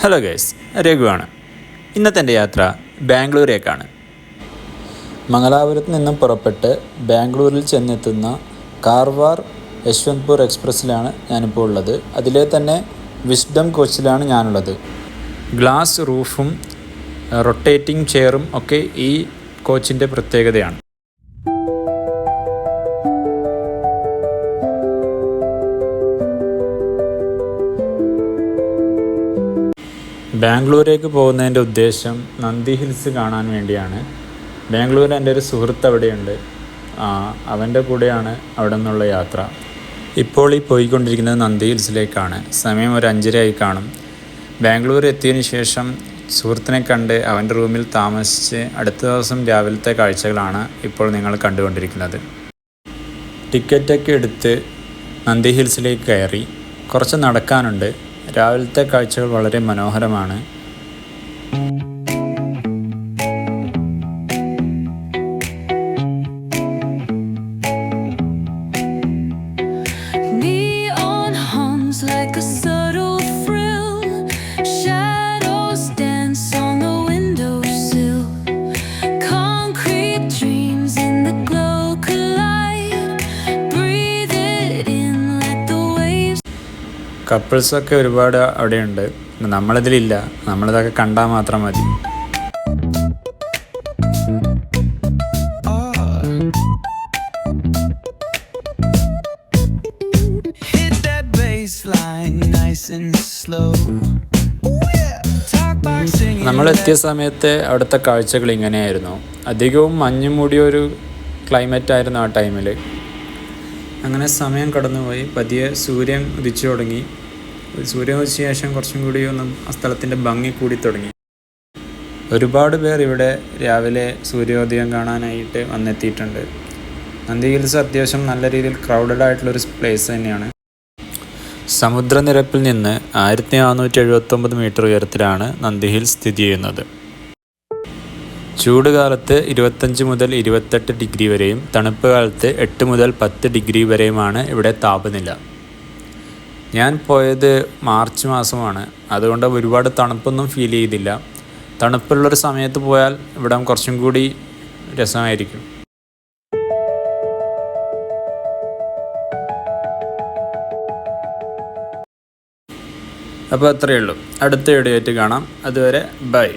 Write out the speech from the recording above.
Hello guys, രഘുവാണ്. ഇന്നത്തെ എൻ്റെ യാത്ര ബാംഗ്ലൂരേക്കാണ്. മംഗലാപുരത്ത് നിന്നും പുറപ്പെട്ട് ബാംഗ്ലൂരിൽ ചെന്നെത്തുന്ന കാർവാർ യശ്വന്ത്പൂർ എക്സ്പ്രസ്സിലാണ് ഞാനിപ്പോൾ ഉള്ളത്. അതിലെ തന്നെ വിസ്ഡം കോച്ചിലാണ് ഞാനുള്ളത്. ഗ്ലാസ് റൂഫും റൊട്ടേറ്റിംഗ് ചെയറും ഒക്കെ ഈ കോച്ചിൻ്റെ പ്രത്യേകതയാണ്. ബാംഗ്ലൂരേക്ക് പോകുന്നതിൻ്റെ ഉദ്ദേശം നന്ദി ഹിൽസ് കാണാൻ വേണ്ടിയാണ്. ബാംഗ്ലൂർ എൻ്റെ ഒരു സുഹൃത്ത് അവിടെയുണ്ട്. അവൻ്റെ കൂടെയാണ് അവിടെ നിന്നുള്ള യാത്ര. ഇപ്പോൾ ഈ പോയിക്കൊണ്ടിരിക്കുന്നത് നന്ദി ഹിൽസിലേക്കാണ്. സമയം ഒരു 5:30 കാണും. ബാംഗ്ലൂർ എത്തിയതിന് ശേഷം സുഹൃത്തിനെ കണ്ട് അവൻ്റെ റൂമിൽ താമസിച്ച് അടുത്ത ദിവസം രാവിലത്തെ കാഴ്ചകളാണ് ഇപ്പോൾ നിങ്ങൾ കണ്ടുകൊണ്ടിരിക്കുന്നത്. ടിക്കറ്റൊക്കെ എടുത്ത് നന്ദി ഹിൽസിലേക്ക് കയറി. കുറച്ച് നടക്കാനുണ്ട്. രാവിലത്തെ കാഴ്ചകൾ വളരെ മനോഹരമാണ്. കപ്പിൾസൊക്കെ ഒരുപാട് അവിടെയുണ്ട്. നമ്മളിതിലില്ല. നമ്മളിതൊക്കെ കണ്ടാൽ മാത്രം മതി. നമ്മളെത്തിയ സമയത്ത് അവിടുത്തെ കാഴ്ചകൾ ഇങ്ങനെയായിരുന്നു. അധികവും മഞ്ഞ് മൂടിയൊരു ക്ലൈമറ്റായിരുന്നു ആ ടൈമിൽ. അങ്ങനെ സമയം കടന്നുപോയി. പതിയെ സൂര്യൻ ഉദിച്ചു തുടങ്ങി. സൂര്യൻ ഉദിച്ച ശേഷം കുറച്ചും കൂടി ഒന്ന് ആ സ്ഥലത്തിൻ്റെ ഭംഗി കൂടി തുടങ്ങി. ഒരുപാട് പേർ ഇവിടെ രാവിലെ സൂര്യോദയം കാണാനായിട്ട് വന്നെത്തിയിട്ടുണ്ട്. നന്ദി ഹിൽസ് അത്യാവശ്യം നല്ല രീതിയിൽ ക്രൗഡഡ് ആയിട്ടുള്ളൊരു പ്ലേസ് തന്നെയാണ്. സമുദ്രനിരപ്പിൽ നിന്ന് 1479 മീറ്റർ ഉയരത്തിലാണ് നന്ദി ഹിൽസ് സ്ഥിതി ചെയ്യുന്നത്. ചൂട് കാലത്ത് 25 മുതൽ 28 ഡിഗ്രി വരെയും തണുപ്പ് കാലത്ത് 8 മുതൽ 10 ഡിഗ്രി വരെയുമാണ് ഇവിടെ താപനില. ഞാൻ പോയത് മാർച്ച് മാസമാണ്. അതുകൊണ്ട് ഒരുപാട് തണുപ്പൊന്നും ഫീൽ ചെയ്തില്ല. തണുപ്പുള്ളൊരു സമയത്ത് പോയാൽ ഇവിടെ കുറച്ചും കൂടി രസമായിരിക്കും. അപ്പോൾ അത്രയേ ഉള്ളൂ. അടുത്ത വീഡിയോ ആയിട്ട് കാണാം. അതുവരെ ബൈ.